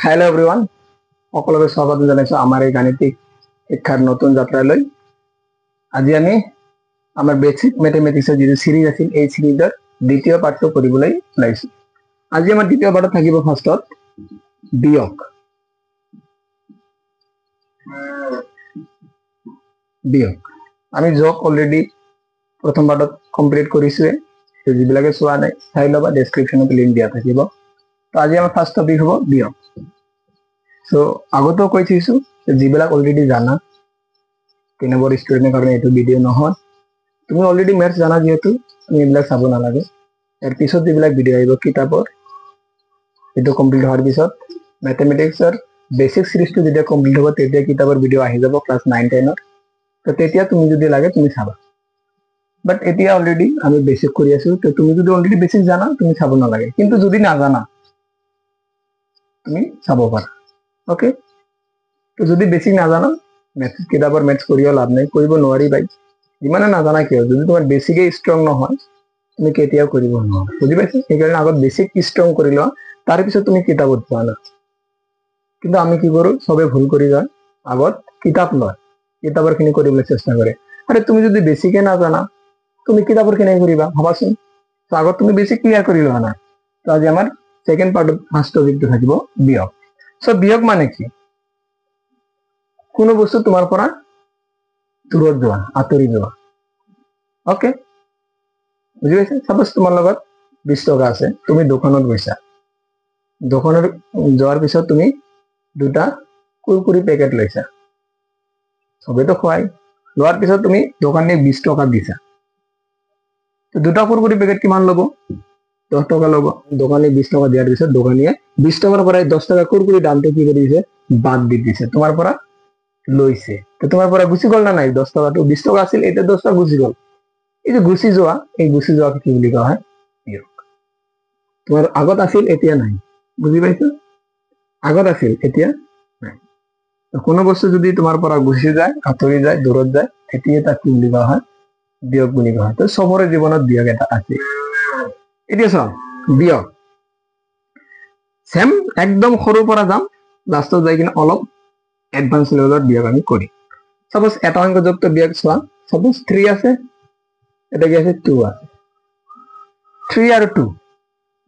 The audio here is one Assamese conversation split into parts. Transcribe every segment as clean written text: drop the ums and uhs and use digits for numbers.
হ্যালো এভৰিওয়ান, সকলকে স্বাগত জানাইছো আমাৰ এই গাণিতিক শিক্ষাৰ নতুন যাত্ৰালৈ। আজি আমি আমাৰ বেসিক ম্যাথমেটিক্সৰ যিটো সিৰিজ আছিল এই সিৰিজৰ দ্বিতীয় পাঠটো কৰিবলৈ ওলাইছো। আজি আমাৰ দ্বিতীয় পাঠত থাকিব ফাৰ্ষ্টত বিয়োগ। বিয়োগ আমি যোগ অলৰেডি প্ৰথম পাঠত কমপ্লিট কৰিছোৱে, যিবিলাকে চোৱা নাই চাই ল'বা, ডেসক্ৰিপশনত লিংক দিয়া থাকিব। তো আজি আমাৰ ফাৰ্ষ্ট টপিক হ'ব বিয়োগ। সো আগতেও কৈ থৈছো যিবিলাক অলৰেডি জানা 3 নম্বৰ ষ্টুডেন্টৰ কাৰণে এইটো ভিডিও নহয়। তুমি অলৰেডি মেথছ জানা যেহেতু তুমি এইবিলাক চাব নালাগে। ইয়াৰ পিছত যিবিলাক ভিডিও আহিব কিতাপৰ এইটো কমপ্লিট হোৱাৰ পিছত ম্যাথমেটিক্সৰ বেসিক সিৰিজটো যেতিয়া কমপ্লিট হ'ব তেতিয়া কিতাপৰ ভিডিও আহি যাব ক্লাস 9-10ৰ। তো তেতিয়া তুমি যদি লাগে তুমি চাবা, বাট এতিয়া অলৰেডি আমি বেসিক কৰি আছো। তো তুমি যদি অলৰেডি বেসিক জানা তুমি চাব নালাগে, কিন্তু যদি নাজানা তুমি চাব পাৰা। ওকে, তো যদি বেসিক নাজানা মেথছ কিতাপৰ মেথছ কৰিও লাভ নাই, কৰিব নোৱাৰি ভাই। যিমানে নাজানা কিয়, যদি তোমাৰ বেসিকে ষ্ট্ৰং নহয় তুমি কেতিয়াও কৰিব নোৱাৰা, বুজি পাইছা? সেইকাৰণে আগত বেসিক ষ্ট্ৰং কৰি লোৱা, তাৰ পিছত তুমি কিতাপত যোৱা না। কিন্তু আমি কি কৰো, সবে ভুল কৰি যায়, আগত কিতাপ লয়, কিতাপৰ খিনি কৰিবলৈ চেষ্টা কৰে। আৰে তুমি যদি বেসিকে নাজানা তুমি কিতাপৰ খিনি কৰিবা, ভাবাচোন। তো আগত তুমি বেসিক ক্লিয়াৰ কৰি লোৱা না। তো আজি আমাৰ সেকেন্ড পাৰ্টত ফাৰ্স্ট টপিকটো থাকিব বিয়োগ। সো বিয়োগ মানে কি? কোনো বস্তু তোমাৰ পৰা দূৰত যোৱা, আঁতৰি যোৱা। ওকে, বুজি পাইছা? সাপোজ তোমাৰ লগত 20 টকা আছে, তুমি দোকানত গৈছা, দোকানত যোৱাৰ পিছত তুমি দুটা কুৰকুৰি পেকেট লৈছা, সবেতো খুৱাই, লোৱাৰ পিছত তুমি দোকানীক 20 টকা দিছা। তো দুটা কুৰকুৰি পেকেট কিমান ল'ব? 10 টকা ল'ব। দোকানী 20 টকা দিয়াৰ পিছত দোকানীয়ে 20 টকাৰ পৰা 10 টকা কুৰকুৰি দামটো কি কৰি দিছে, বাদ দি দিছে, তোমাৰ পৰা লৈছে। তো তোমাৰ পৰা গুচি গ'ল না নাই? 10 টকাটো 20 টকা আছিল, এতিয়া 10 টকা গুচি গ'ল। এই যে গুচি যোৱা, এই গুচি যোৱাক কি বুলি কোৱা হয়? বিয়োগ। তোমাৰ আগত আছিল এতিয়া নাই, বুজি পাইছো? আগত আছিল এতিয়া নাই। কোনো বস্তু যদি তোমাৰ পৰা গুচি যায়, আঁতৰি যায়, দূৰত যায়, তেতিয়া তাক কি বুলি কোৱা হয়? বিয়োগ বুলি কোৱা হয়। তো সবৰে জীৱনত বিয়োগ এটা আছে। এতিয়া চোৱা, বিয়োগ সেম একদম সৰুৰ পৰা যাম, লাষ্টত যাই কিনে অলপ এডভান্স লেভেলত বিয়োগ আমি কৰি। সাপোজ এটা অঙ্কযুক্ত বিয়োগ চোৱা, সাপোজ 3 আছে, এটা কি আছে 2 আছে। 3 আৰ 2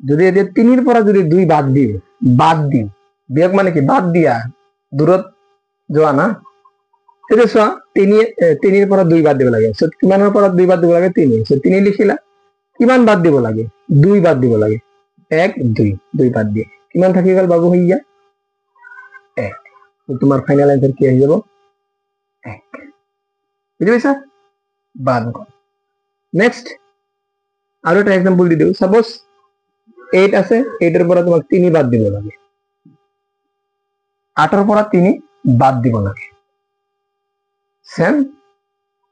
যদি এতিয়া 3 পৰা যদি 2 বাদ দিও, বিয়োগ মানে কি? বাদ দিয়া, দূৰত যোৱা না। এতিয়া চোৱা 3 পৰা 2 বাদ দিব লাগে। সো কিমানৰ পৰা 2 বাদ দিব লাগে? 3। সো 3 লিখিলা। কিমান বাদ দিব লাগে? 2 বাদ দিব লাগে। 1 2 বাদ দিয়ে কিমান থাকি গ'ল বাবু হইয়া? 1। তো তোমার ফাইনাল অ্যান্সার কি হয়ে যাব? 1। বুঝি পাইছা? বাদ গ'ল। নেক্সট আৰু এটা এক্সাম্পল দি দিও। সাপোজ 8 আছে, 8 এৰ পৰা তোমাক 3 বাদ দিব লাগে। 8 এৰ পৰা 3 বাদ দিব লাগে। সেম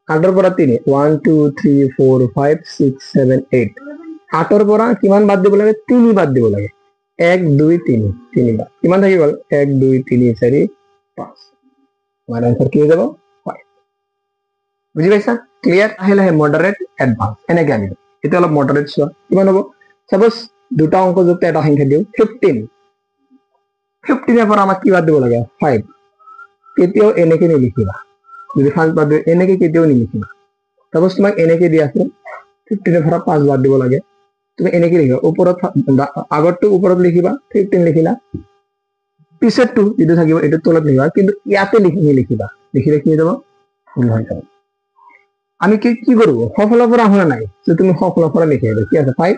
8 এৰ পৰা 3 1 2 3 4 5 6 7 8 8 এর পৰা কিমান বাদ দিব লাগে? 3 বাদ দিব লাগে। 1 2 3 3 বাদ কিমান থাকি গ'ল? 1 2 3 4 5। আমার অ্যান্সার কি হয়ে যাব? 5। বুঝি পাইছা? ক্লিয়ার? লাহে লাহে মডারেট এডভান্স এনেকে আমি এটা অলপ মডারেট চোৱা কিমান হ'ব। সাপোজ দুটা অঙ্কযুক্ত এটা সংখ্যা দিও 15। 15 এর পৰা আমাক কি বাদ দিব লাগে? 5। কেতিয়াও এনেকে নিলিখিবা, যদি 5 বাদ দিও এনেকে কেতিয়াও নিলিখিবা। সাপোজ তোমাক এনেকে দি আছে 15 এর পৰা 5 বাদ দিব লাগে, তুমি এনেকে লিখিবা। ওপৰত আগৰটো ওপৰত লিখিবা, 15 লিখিলা, পিছৰটো যেটো থাকিব এটো তলত লিখিবা, কিন্তু ইয়াতে লিখিবা, লিখিলে কি হৈ যাব? ভুল হৈ যাব। আমি কি করব? সফলৰ পৰা আহা নাই, যে তুমি সফলৰ পৰা লিখি আহিবা। কি আছে? 5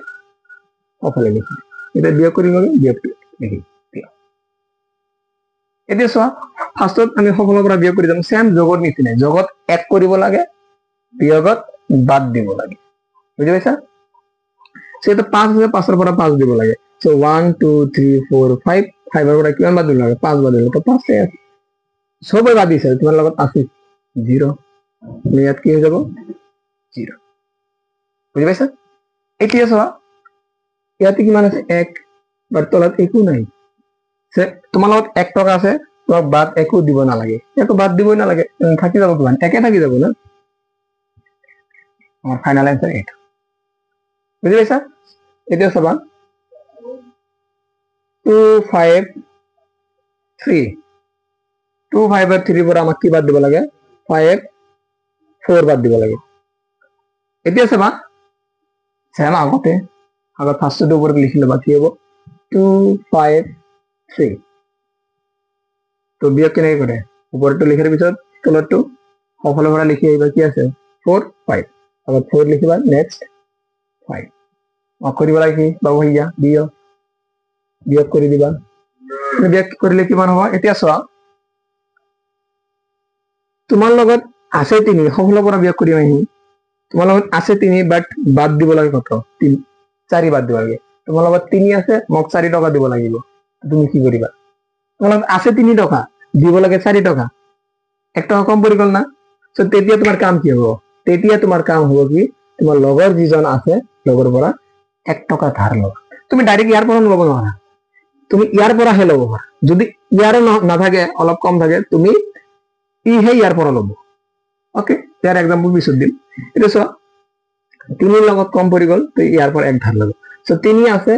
সফলে লিখি এটা বিয়োগ কৰি লগে, বিয়োগটো লিখি দিয়া। এতিয়া চোৱা, ফাৰ্ষ্টত আমি সফলৰ পৰা বিয়োগ কৰি যাম। সেম যোগৰ নিচিনাই, যোগত 1 কৰিব লাগে, বিয়োগত বাদ দিব লাগে। বুজি পাইছা? সেটা 5 আছে, 5 এর পৰা 5 দিব লাগে। সো 1 2 3 4 5 5 এর পৰা কিমান বাদ দিব লাগে? 5 বাদ দিলে তো 5 এ আছে। সবে বাদ দিছে, তোমাৰ লগত আছে 0। ইয়াত কি হৈ যাব? 0। বুজি পাইছা? এতিয়া চোৱা, ইয়াতে কিমান আছে? 1, বাট তলত একো নাই। তোমাৰ লগত 1 টকা আছে, তোমাক বাদ একো দিব নালাগে, একো বাদ দিবই নালাগে, থাকি যাব কিমান? একে থাকি যাব না। আমার ফাইনাল অ্যান্সার এটা। বুঝি পাইছা? এতিয়া চাবা 2 5 3 2 5 আর 3 পৰা আমাক কি বাদ দিব লাগে 5 4 বাদ দিব লাগে এতিয়া চাবা সেম আগতে ফাৰ্ষ্টটো ওপৰত লিখি লবা কি হ'ব 2 5 3 তো বিয়োগ কেনেকৈ কৰে ওপৰটো লিখাৰ পিছত তলৰটো সকলো পৰা লিখি আহিবা কি আছে 4 5 আগত 4 লিখিবা নেক্সট 5 কৰিব লাগে কি বাবু হইয়া বিয়োগ কৰি দিবা বিয়োগ কৰিলে কিমান হ'ব এতিয়া চোৱা তোমাৰ লগত আছে 3 সকলো পৰা বিয়োগ কৰি আহিম তোমাৰ লগত আছে 3 বাট বাদ দিব লাগে কত 3 4 বাদ দিব লাগে তোমাৰ লগত 3 আছে মোক 4 টকা দিব লাগিব তুমি কি কৰিবা তোমাৰ লগত আছে 3 টকা দিব লাগে 4 টকা 1 টকা কম পৰি গল না সো তেতিয়া তোমাৰ কাম কি হ'ব তেতিয়া তোমাৰ কাম হ'ব কি তোমাৰ লগৰ যিজন আছে লগৰ পৰা 1 টকা ধাৰ লবা তুমি ডাইৰেক্ট ইয়াৰ পৰা লব নোৱাৰা তুমি ইয়াৰ পৰা হে লব পাৰা যদি ইয়াৰ নাথাকে অলপ কম থাকে তুমি হে ইয়াৰ পৰা লব ওকে ইয়াৰ एग्जांपल পিছত দিম এটা চোৱা 3 লগত কম পৰি গল তো ইয়াৰ পৰা 1 ধাৰ লব সো 3 আছে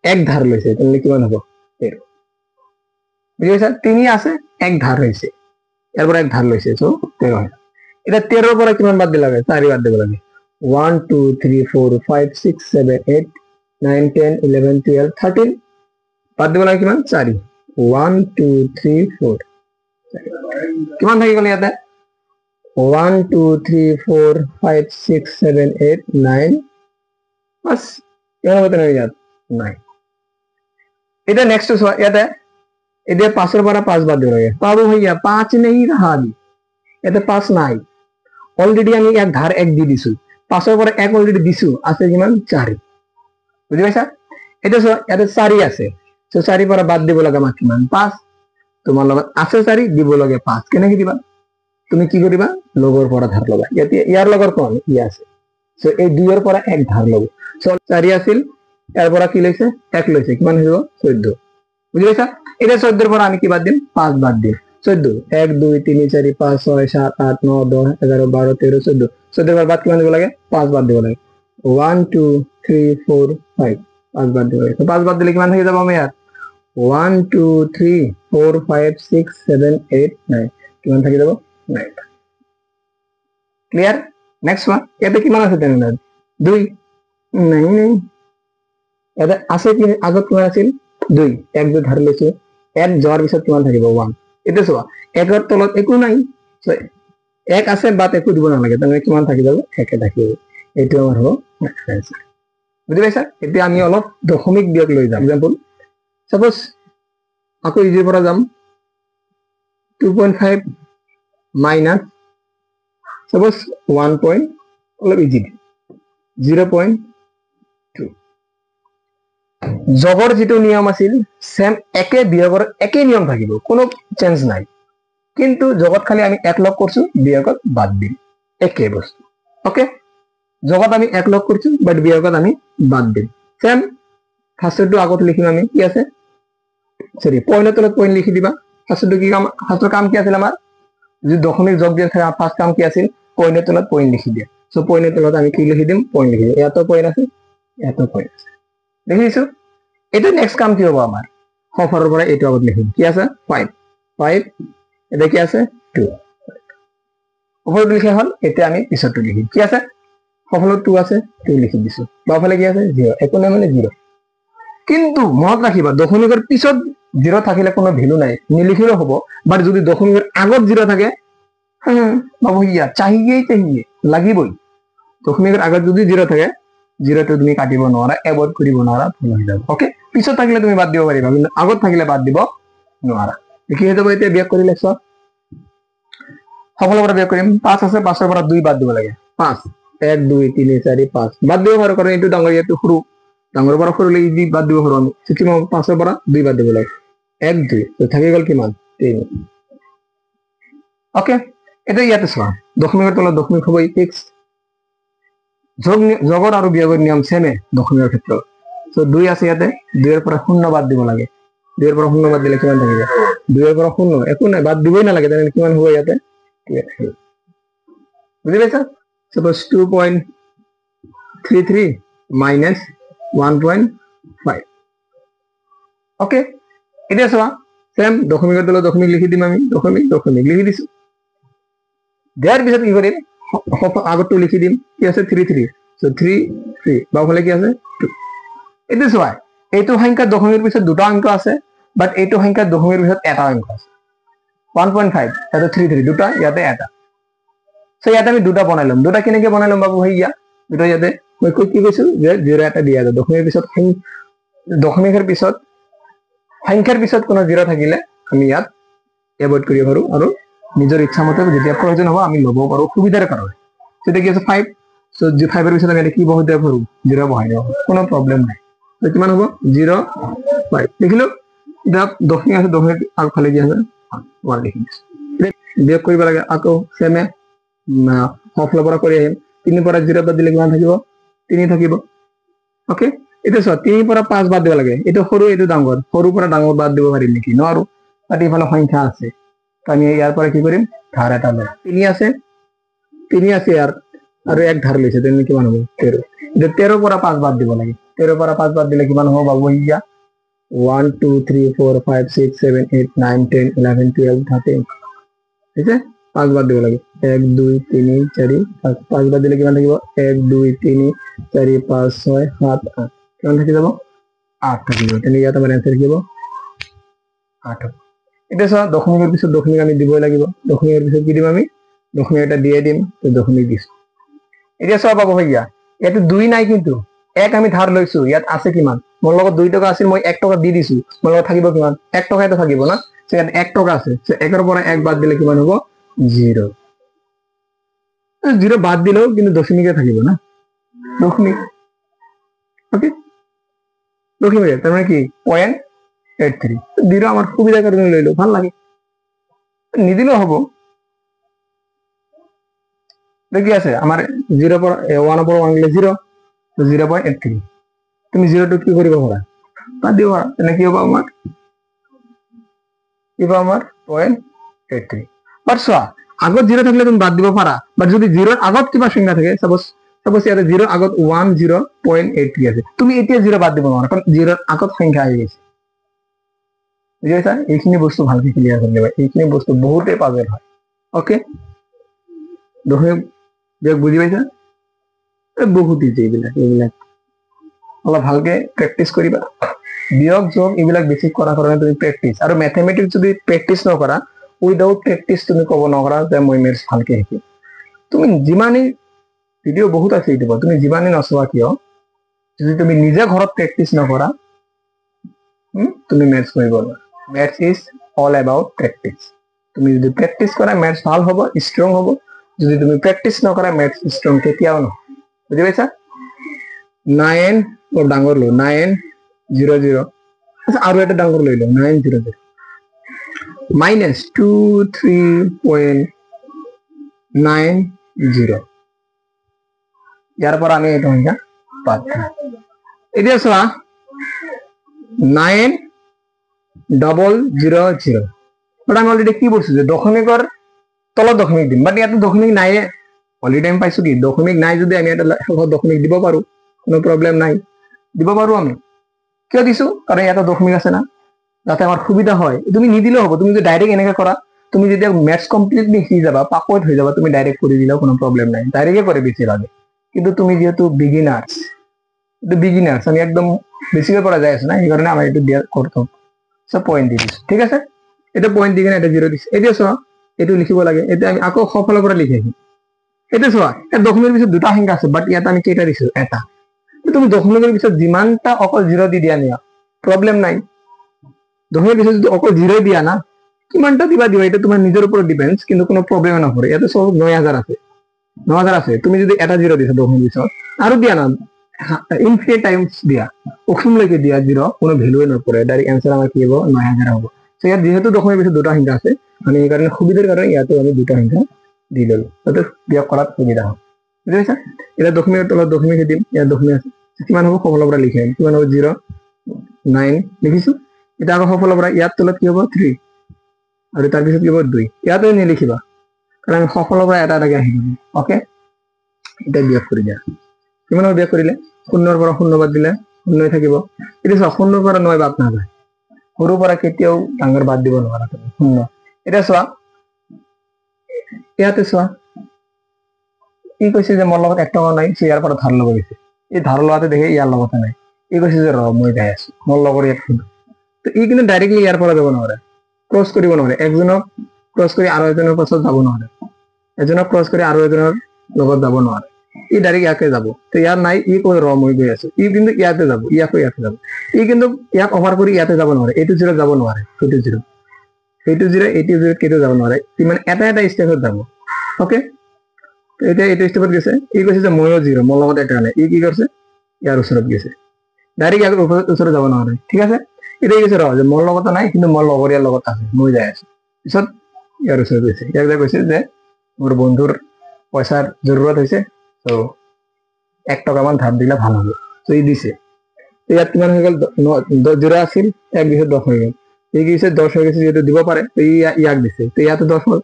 1 ধাৰ লৈছে তেনে কিমান হ'ব 13 বুঝিছা 3 আছে 1 ধাৰ হৈছে ইয়াৰ পৰা 1 ধাৰ লৈছে সো 13 এটা 13 পৰা কিমান বাদ দিব লাগে 4 বাদ দিব লাগে 1 2 3 4 5 6 7 8 9 10 11 12 13 বাদ দিব লাগে কিমান 4 1 2 3 4 কিমান থাকি গল ইয়াতে 1 2 3 4 5 6 7 8 9 बस কিমান হ'ব তেনে ইয়াত 9 এটা নেক্সট চোৱা ইয়াতে এতিয়া 5 ৰ পৰা 5 বাদ দিব লাগে বাবু भैया 5 नहीं रहा अभी ইয়াতে 5 নাই অলরেডি আমি এক ধার 1 দি দিছো 5 ৰ পৰা 1 অলৰেডি দিছো আছে কিমান 4 বুজি পাইছা এটা চোৱা ইয়াতে 4 আছে সো 4 পৰা বাদ দিব লাগে আমাক কিমান 5 তোমাৰ লগত আছে 4 দিব লাগে 5 কেনেকৈ দিবা তুমি কি কৰিবা লগৰ পৰা ধাৰ লবা ইয়াতে ইয়াৰ লগৰ কোন ই আছে সো এই 2 ৰ পৰা 1 ধাৰ লব সো 4 আছিল ইয়াৰ পৰা কি লৈছে 1 লৈছে কিমান হ'ব 14 বুজি পাইছা এটা 14 ৰ পৰা আমি কি বাদ দিম 5 বাদ দিম 14 1 2 3 4 5 6 7 8 9 10 11 12 13 14 14 ৰ বাদ কিমান দিব লাগে 5 বাদ দিব লাগে 1 2 3 4 5 5 বাদ দিব লাগে তো 5 বাদ দিলে কিমান হৈ যাব আমি ইয়াত 1 2 3 4 5 6 7 8 9 কিমান থাকি যাব 9 ক্লিয়ার নেক্সট ওয়ান ইয়াতে কিমান আছে তেনে 2 नहीं ইয়াতে আছে কি আগত কিমান আছিল 2 এক যে ধাৰ লৈছো এক যোৱাৰ পিছত কিমান থাকিব 1 এটা চোৱা একৰ তলত একো নাই সো এক আছে বাট একো দিব নালাগে তেনে কিমান থাকি যাব একে থাকিব এইটো আমাৰ হ'ব নেক্সট आंसर বুজি পাইছা এতিয়া আমি অলপ দশমিক বিয়োগ লৈ যাম एग्जांपल सपोज আকৌ ইজিৰ পৰা যাম 2.5 মাইনাস सपोज 1 पॉइंट অলপ ইজি 0.2 জগৰ যেটো নিয়ম আছিল সেম একে বিয়োগৰ একে নিয়ম থাকিব কোনো চেঞ্জ নাই কিন্তু জগত খালি আমি এক লগ করছো বিয়োগত বাদ দিম একে বস্তু ওকে জগত আমি এক লগ করছো বাট বিয়োগত আমি বাদ দিম সেম ফার্স্টটো আগত লিখিম আমি কি আছে সরি পয়েন্টের তলত পয়েন্ট লিখি দিবা ফার্স্টটো কি কাম ফাৰ্স্টৰ কাম কি আছিল আমাৰ যদি দশমিক যোগ দিয়া থাকে ফার্স্ট কাম কি আছিল পয়েন্টের তলত পয়েন্ট লিখি দিয়া সো পয়েন্টের তলত আমি কি লিখি দিম পয়েন্ট লিখি দিম এত পয়েন্ট আছে এত পয়েন্ট আছে দেখিছো এটা নেক্সট কাম কি হ'ব আমাৰ হফাৰৰ পৰা এটো আগত লিখিম কি আছে 5 5 এটা কি আছে 2 ওপৰটো লিখা হল এতিয়া আমি পিছৰটো লিখিম কি আছে সফলত 2 আছে 2 লিখি দিছো বাওফালে কি আছে 0 একো নাই মানে 0 কিন্তু মনত ৰাখিবা দশমিকৰ পিছত 0 থাকিলে কোনো ভ্যালু নাই নিলিখিলেও হ'ব বাট যদি দশমিকৰ আগত 0 থাকে বাবু ইয়া चाहिए লাগিবই দশমিকৰ আগত যদি 0 থাকে 0 টো তুমি কাটিব নোৱাৰা এভয়েড কৰিব নোৱাৰা ভুল হৈ যাব ওকে পিছত থাকিলে তুমি বাদ দিব পাৰিবা কিন্তু আগত থাকিলে বাদ দিব নোৱাৰা কি হৈ যাব এতিয়া বিয়োগ কৰিলে চোৱা সকলোৰ পৰা বিয়োগ কৰিম 5 আছে 5 ৰ পৰা 2 বাদ দিব লাগে 5 1 2 3 4 5 বাদ দিব পাৰো কাৰণ এইটো ডাঙৰ ইয়াটো সৰু ডাঙৰ পৰা সৰু লৈ দি বাদ দিব পাৰো আমি সিকিম 5 ৰ পৰা 2 বাদ দিব লাগে 1 2 তো থাকি গল কিমান 3 ওকে এটা ইয়াতে চোৱা দশমিকৰ তলত দশমিক হ'বই ফিক্স জগৰ আৰু বিয়োগৰ নিয়ম সেমে দশমিকৰ ক্ষেত্ৰত সো 2 আছে ইয়াতে 2 ৰ পৰা 0 বাদ দিব লাগে 2 ৰ পৰা 0 বাদ দিলে কিমান থাকিব 2 ৰ পৰা 0 একো নাই বাদ দিবই নালাগে তেনে কিমান হ'ব ইয়াতে বুজি পাইছা सपोज 2.33 - 1.5 ओके এটা চোৱা সেম দশমিকেৰ তলত দশমিক লিখি দিম আমি দশমিক দশমিক লিখি দিছো দিয়াৰ পিছত কি কৰিম আগতটো লিখি দিম কি আছে 3 3 সো 3 3 বাওফালে কি আছে 2 এইটো চোৱা এইটো সংখ্যা দশমিকৰ পিছত দুটা অংক আছে বাট এইটো সংখ্যা দশমিকৰ পিছত এটা অংক আছে 1.5 এটা 3 3 দুটা ইয়াতে এটা সো ইয়াতে আমি দুটা বনাইলাম দুটা কেনেকে বনাইলাম বাবু ভাইয়া দুটা ইয়াতে মই কি কৈছো যে 0 এটা দিয়া আছে দশমিকৰ পিছত সংখ্যাৰ পিছত কোনো 0 থাকিলে আমি ইয়াত এভয়েড কৰিব পাৰো আৰু নিজৰ ইচ্ছা মতে যেতিয়া প্ৰয়োজন হ'ব আমি ল'ব পাৰো সুবিধাৰ কাৰণে সেটা কি আছে 5 সো 5 এৰ পিছত আমি এটা কি বহাই দিব পাৰো 0 বহাই দিব কোনো প্ৰবলেম নাই তো কিমান হ'ব 0 5 লিখিলো এটা দশমিক আছে দশমিক আগফালে কি আছে 1 লিখি দিছো বিয়োগ কৰিব লাগে আকৌ সেমে সফলৰ পৰা কৰি আহিম 3 পৰা 0 বাদ দিলে কিমান থাকিব 3 থাকিব ওকে এটা সো 3 পৰা 5 বাদ দিব লাগে এটা সৰু এটা ডাঙৰ সৰু পৰা ডাঙৰ বাদ দিব পাৰিম নেকি নোৱাৰো তাতে ইফালে সংখ্যা আছে আমি ইয়াৰ পৰা কি কৰিম ধাৰ এটা লম 3 আছে ইয়াৰ আৰু এক ধাৰ লৈছে তেনে কিমান হ'ব 13 এটা 13 পৰা 5 বাদ দিব লাগে 13 পৰা 5 বাদ দিলে কিমান হ'ব বাবু ইয়া 1 2 3 4 5 6 7 8 9 10 11 12 13 ঠিক আছে 5 বাদ দিব লাগে 1 2 3 4 5 বাদ দিলে কিমান থাকিব 1 2 3 4 5 6 7 8 কিমান থাকি যাব 8 থাকিব তেনে ইয়াত আমাৰ आंसर কি হ'ব 8 এটা সব দশমিকের পিছত দশমিক আমি দিবই লাগিব দশমিকের পিছত কি দিম আমি দশমিক এটা দিয়ে দিম তো দশমিক দিছ এটা সব পাবো ভাইয়া ইয়াতে 2 নাই কিন্তু 1 আমি ধার লৈছো ইয়াত আছে কিমান মোৰ লগত 2 টকা আছিল মই 1 টকা দি দিছো মোৰ লগত থাকিব কিমান 1 টকা এটা থাকিব না সো ইয়াত 1 টকা আছে সো 1 এর পৰা 1 বাদ দিলে কিমান হ'ব 0 0 বাদ দিলেও কিন্তু দশমিকে থাকিব না দশমিক ওকে দশমিক তার মানে কি 0.83 0 আমার সুবিধার কারণে লইলো ভালো লাগে নিদিলেও হবো দেখি আছে আমার 0 पर 1 पर 1 গলে 0 তো 0.83 তুমি 0 টু কি করিবা পারা বাদ দিবা তাহলে কি হবে আমার 0.83 বাট সোয়া আগত 0 থাকলে তুমি বাদ দিবা পারা বাট যদি 0 এর আগত কিবা সংখ্যা থাকে সাপোজ ইয়াতে 0 আগত 10.83 আছে তুমি এতিয়া 0 বাদ দিবা পারা কারণ 0 এর আগত সংখ্যা আই গেছে বুঝাইছা এইখিনি বস্তু ভালকে ক্লিয়ার করে নেবা এইখিনি বস্তু বহুতে পাজল হয় ওকে দশমিক বিয়োগ বুঝি পাইছা বহুত ইজি এইবিলাক অলপ ভালকে প্ৰেক্টিস কৰিবা বিয়োগ যোগ এইবিলাক বেছিক কৰাৰ কাৰণে তুমি প্ৰেক্টিস আৰু ম্যাথমেটিক্স যদি প্ৰেক্টিস নকৰা উইদাউট প্ৰেক্টিস তুমি ক'ব নকৰা যে মই মেথছ ভালকে শিকিম তুমি যিমানেই ভিডিও বহুত আছে ইউটিউবত তুমি যিমানেই নচোৱা কিয় যদি তুমি নিজে ঘৰত প্ৰেক্টিস নকৰা তুমি মেথছ কৰিব নোৱাৰা Maths is all about practice. তুমি যদি প্র্যাকটিস করা ম্যাথস ভালো হবে স্ট্রং হবে যদি তুমি প্র্যাকটিস না করা ম্যাথস স্ট্রং কেতিয়াও না বুঝি পাইছা 9 ও ডাঙৰ লো 900 আচ্ছা আৰু এটা ডাঙৰ লৈ লো 900 minus 23.90 ইয়াৰ পৰা আমি এটা সংখ্যা পাম এতিয়া চোৱা 9 000 বাট আমি অলৰেডি কি বলছি যে দশমিকৰ তলত দশমিক দিম বাট ইয়াতে দশমিক নাই অলরেডি আমি পাইছো কি দশমিক নাই যদি আমি এটা দশমিক দিব পাৰো কোনো প্ৰবলেম নাই দিব পাৰো আমি কিয় দিছো কাৰণ ইয়াতে দশমিক আছে না যাতে আমাৰ সুবিধা হয় তুমি নিদিলেও হ'ব তুমি যদি ডাইৰেক্ট এনেকে কৰা তুমি যদি ম্যাথস কমপ্লিটলি শিকি যাবা পাকৈত হৈ যাবা তুমি ডাইরেক্ট কৰি দিলেও কোনো প্ৰবলেম নাই ডাইৰেক্টে কৰে বেছি লাগে কিন্তু তুমি যেহেতু বিগিনাৰ্স আমি একদম বেছিকৈ পৰা যায় আছে না এই কাৰণে আমি এটা দিয়া করতাম সব পয়েন্ট দি দিছো ঠিক আছে এটা পয়েন্ট দি কিনে এটা 0 দিছো এতিয়া চোৱা এটো লিখিব লাগে এটা আমি আকৌ সফলৰ পৰা লিখি আহিম এটা চোৱা এটা দশমিকৰ পিছত দুটা সংখ্যা আছে বাট ইয়াত আমি কেইটা দিছো এটা তুমি দশমিকৰ পিছত যিমানটা অকল 0 দি দিয়া নিয়া প্ৰবলেম নাই দশমিকৰ পিছত যদি অকল 0 দিয়া না কিমানটা দিবা এটা তোমাৰ নিজৰ ওপৰত ডিপেন্ডস কিন্তু কোনো প্ৰবলেম নকৰে ইয়াতে সব 9000 আছে তুমি যদি এটা 0 দিছা দশমিকৰ পিছত আৰু দিয়া না ইনফিনিট টাইমস দিয়া অসীমলৈকে দিয়া 0 কোনো ভ্যালুই নপৰে ডাইৰেক্ট आंसर আমাৰ কি হ'ব 9000 হ'ব সো ইয়াত যেহেতু দশমিকৰ পিছত দুটা সংখ্যা আছে আমি এই কাৰণে সুবিধাৰ কাৰণে ইয়াতে আমি দুটা সংখ্যা দি ললো তাতে বিয়োগ কৰাত সুবিধা হয় বুজিছা এটা দশমিকৰ তলত দশমিক দিম ইয়াত দশমিক আছে কিমান হ'ব সফলৰ পৰা লিখিম কিমান হ'ব 0 9 লিখিছো এটা আকৌ সফলৰ পৰা ইয়াত তলত কি হ'ব 3 আৰু তাৰ পিছত কি হ'ব 2 ইয়াতে নিলিখিবা কাৰণ আমি সফলৰ পৰা এটা এটাকে আহিব ওকে এটা বিয়োগ কৰি দিয়া কিমান বিয়োগ কৰিলে 0 ৰ পৰা 0 বাদ দিলে 9 থাকিব এটা 0 ৰ পৰা 9 বাদ না যায় সৰুৰ পৰা কেতিয়াও ডাঙৰ বাদ দিব নোৱাৰা তুমি শূন্য এতিয়া চোৱা ইয়াতে চোৱা ই কৈছে যে মোৰ লগত 1 টকা নাই সে ইয়াৰ পৰা ধাৰ ল'ব গৈছে এই ধাৰ লোৱাতে দেখে ইয়াৰ লগতে নাই ই কৈছে যে ৰ মই যাই আছো মোৰ লগৰ ইয়াত সুধো তো ই কিন্তু ডাইৰেক্টলি ইয়াৰ পৰা যাব নোৱাৰে ক্ৰছ কৰিব নোৱাৰে একজনক ক্ৰছ কৰি আৰু এজনৰ পাছত যাব নোৱাৰে এজনক ক্ৰছ কৰি আৰু এজনৰ লগত যাব নোৱাৰে ই ডাইৰেক্ট ইয়াকে যাব তো ইয়াৰ নাই ই কৈ ৰ মই গৈ আছো ই কিন্তু ইয়াতে যাব ইয়াকো ইয়াতে যাব ই কিন্তু ইয়াক অভাৰ কৰি ইয়াতে যাব নোৱাৰে এইটো জিৰ' যাব নোৱাৰে এইটো জিৰ' কেতিয়া যাব নোৱাৰে ই মানে এটা ষ্টেপত যাব ওকে এতিয়া এইটো ষ্টেপত গৈছে ই কৈছে যে ময়ো জিৰ' মোৰ লগত এটা নাই ই কি কৰিছে ইয়াৰ ওচৰত গৈছে ডাইৰেক্ট ইয়াৰ ওচৰত যাব নোৱাৰে ঠিক আছে এতিয়া কৈছে ৰ যে মোৰ লগত নাই কিন্তু মোৰ লগৰ ইয়াৰ লগত আছে মই যাই আছো পিছত ইয়াৰ ওচৰত গৈছে ইয়াক যে কৈছে যে মোৰ বন্ধুৰ পইচাৰ জৰুৰত হৈছে তো 1 টকামান ধাৰ দিলে ভাল হ'ব তো ই দিছে ইয়াত কিমান হৈ গ'ল 0 আছিল 1 দিছে 10 হৈ গ'ল ই কি 10 হৈ গৈছে যেটো দিব পাৰে তো ইয়াক দিছে তো ইয়াতে 10 হ'ল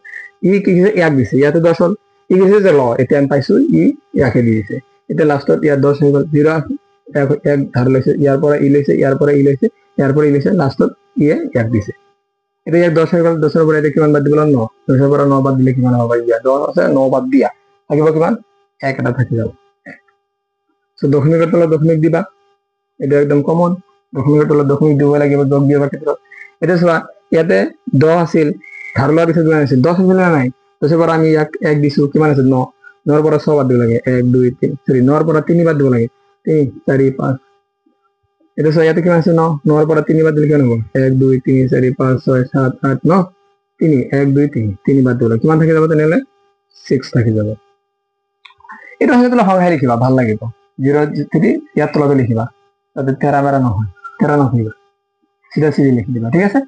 ই কি ইয়াক দিছে ইয়াতে 10 হ'ল ই কৈছে যে ল এতিয়া আমি পাইছো ই ইয়াকে দি দিছে এতিয়া লাষ্টত ইয়াত 10 হৈ গ'ল 0 এক ধাৰ লৈছে ইয়াৰ পৰা ই লৈছে ইয়াৰ পৰা ই লৈছে ইয়াৰ পৰা ই লৈছে লাষ্টত ইয়ে ইয়াক দিছে এতিয়া ইয়াক 10 হৈ গ'ল 10 ৰ পৰা এতিয়া কিমান বাদ দিব 9 10 ৰ পৰা 9 বাদ দিলে কিমান হ'ব ইয়াত 10 আছে 9 বাদ দিয়া থাকিব কিমান 1 এটা থাকি যাব সো দশমিকৰ তলত দশমিক দিবা এটা একদম কমন দশমিকৰ তলত দশমিক দিব লাগিব যোগ দিয়াৰ ক্ষেত্ৰত এটা চোৱা ইয়াতে 10 আছিল ধাৰ লোৱাৰ পিছত কিমান আছিল 10 আছিল না নাই 10 ৰ পৰা আমি ইয়াক 1 দিছো কিমান আছে 9 9 ৰ পৰা 6 বাদ দিব লাগে 1 2 3 সৰি 9 ৰ পৰা 3 বাদ দিব লাগে 3 4 5 এটা চোৱা ইয়াতে কিমান আছে 9 9 ৰ পৰা 3 বাদ দিলে কিমান হ'ব 1 2 3 4 5 6 7 8 9 3 1 2 3 3 বাদ দিব লাগে কিমান থাকি যাব তেনেহলে 6 থাকি যাব এটা হলে তুমি সংখ্যা লিখিবা ভাল লাগিব 0 3 ইয়াত তলতে লিখিবা তাতে 13 মেৰা নহয় 13 নহয় সিধা সিধি লিখি দিবা ঠিক আছে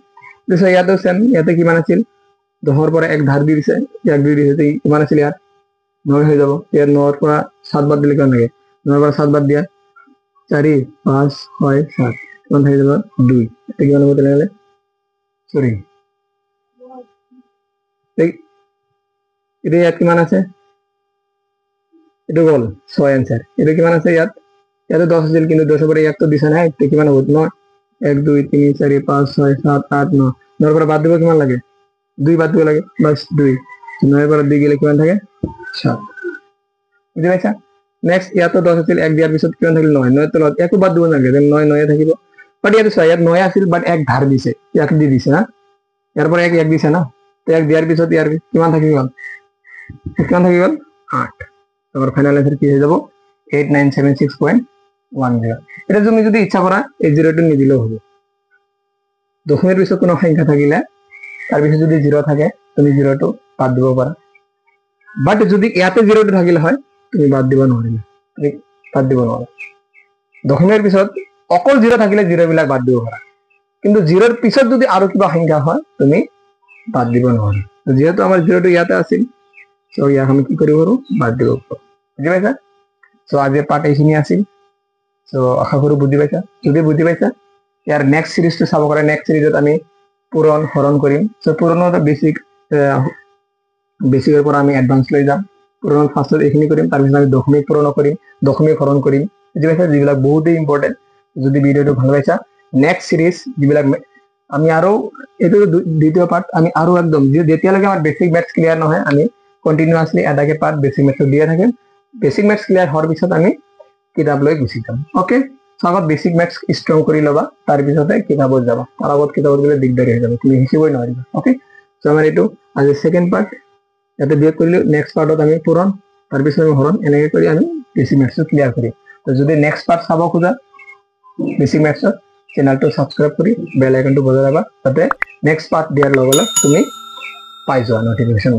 দেখো ইয়াতে সেম ইয়াতে কিমান আছিল 10 ৰ পৰা 1 ধাৰ দি দিছে 1 2 দিছে কিমান আছিল ইয়াত 9 হৈ যাব ইয়াত 9 ৰ পৰা 7 বাদ দিলে কিমান লাগে 9 ৰ পৰা 7 বাদ দিয়া 4 5 6 7 কিমান হৈ যাব 2 এটা কিমান হ'ব তেনেহলে সরি এটা ইয়াত কিমান আছে এটা গল 6 आंसर এটা কিমান আছে ইয়াত ইয়াতে 10 আছিল কিন্তু 10 ৰ পৰা ইয়াত তো দিছে না এটা কিমান হ'ব 9 1 2 3 4 5 6 7 8 9 9 ৰ পৰা বাদ দিব কিমান লাগে 2 বাদ দিব লাগে বাস 2 9 ৰ পৰা 2 গেলে কিমান থাকে 7 বুঝি পাইছা নেক্সট ইয়াত তো 10 আছিল 1 দিয়াৰ পিছত কিমান থাকিল 9 9 তলত একো বাদ দিব নালাগে 9 9 থাকিব বাট ইয়াত চোৱা ইয়াত 9 আছিল বাট 1 ধাৰ দিছে ইয়াক দি দিছে না ইয়াৰ পৰা 1 দিছে না তো 1 দিয়াৰ পিছত ইয়াৰ কিমান থাকি গল কিমান থাকি গল 8 তোমার ফাইনাল आंसर কি হয়ে যাব 8976.10 এটা তুমি যদি ইচ্ছা করা এই জিরোটো নিদিলেও হবে দশমিকের পিছত কোনো সংখ্যা থাকিলে তার পিছত যদি 0 থাকে তুমি জিরোটো বাদ দিব পারা বাট যদি ইয়াতে জিরোটো থাকিলে হয় তুমি বাদ দিব নোৱাৰিলা তুমি বাদ দিব নোৱাৰা দশমিকেৰ পিছত অকল 0 থাকিলে জিৰো বিলাক বাদ দিব পাৰা কিন্তু জিৰোৰ পিছত যদি আৰু কিবা সংখ্যা হয় তুমি বাদ দিব নোৱাৰা তো যেহেতু আমাৰ জিৰোটো ইয়াতে আছিল সো ইয়াক আমি কি কৰিব পাৰো বাদ দিব পাৰো বুঝি পাইছা সো আজি পাৰ্ট এইখিনি আছিল সো আশা কৰো বুঝি পাইছা যদি বুঝি পাইছা ইয়াৰ নেক্সট সিৰিজটো চাব কৰে নেক্সট সিৰিজত আমি পূৰণ হৰণ কৰিম সো পূৰণৰ বেসিকৰ পৰা আমি এডভান্স লৈ যাম পূৰণৰ ফাৰ্ষ্টত এইখিনি কৰিম তাৰ পিছত আমি দশমিক পূৰণ কৰিম দশমিক হৰণ কৰিম বুঝি পাইছা যিবিলাক বহুতেই ইম্পৰ্টেন্ট যদি ভিডিওটো ভাল পাইছা নেক্সট সিৰিজ যিবিলাক আমি আৰু এটো দ্বিতীয় পাৰ্ট আমি আৰু একদম যেতিয়ালৈকে আমাৰ বেসিক ম্যাথছ ক্লিয়াৰ নহয় আমি কন্টিনিউয়াসলি এটাকে পাৰ্ট বেসিক ম্যাথছ দিয়া থাকিম বেসিক ম্যাথছ ক্লিয়াৰ হোৱাৰ পিছত আমি কিতাপ লৈ গুচি যাম ওকে আগত বেসিক ম্যাথছ ষ্ট্ৰং কৰি লবা তাৰ পিছতে কিতাপত যাবা তাৰ আগত কিতাপত গলে দিগদাৰি হৈ যাব তুমি শিকিবই নোৱাৰিবা ওকে সো আমাৰ এটো আজি সেকেন্ড পাৰ্ট ইয়াতে বিয়োগ কৰিলো নেক্সট পাৰ্টত আমি পূৰণ তাৰ পিছত আমি হৰণ এনেকৈ কৰি আমি বেসিক ম্যাথছ ক্লিয়াৰ কৰিম তো যদি নেক্সট পাৰ্ট চাব খোজা বেসিক ম্যাথছ চেনেলটো সাবস্ক্ৰাইব কৰি বেল আইকনটো বজাই ৰাখবা যাতে নেক্সট পাৰ্ট দিয়াৰ লগে লগে তুমি পাই যোৱা নটিফিকেশন